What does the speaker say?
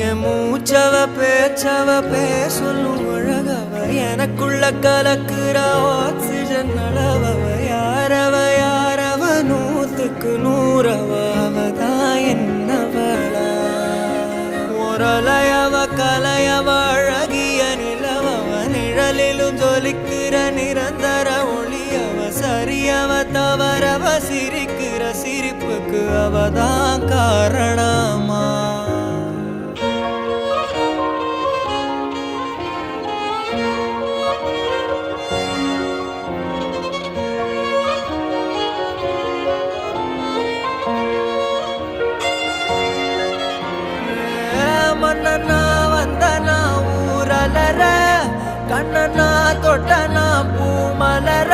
என் மூச்சவ பேச்சவ பேசலும் அழகவ எனக்குள்ள கலக்குற ஆக்சிஜன் அளவவ யாரவ நூத்துக்கு நூறவ அவதான் என்னவளா ஒரலையவ கலையவ அழகிய நிலவவ நிழலிலும் ஜொலிக்கிற நிரந்தர ஒளியவ சரியவ தவறவ சிரிக்கிற சிரிப்புக்கு அவதான் காரணமா மன்னனா வந்தனா ஊரலர கண்ணனா தொட்டனா பூமலர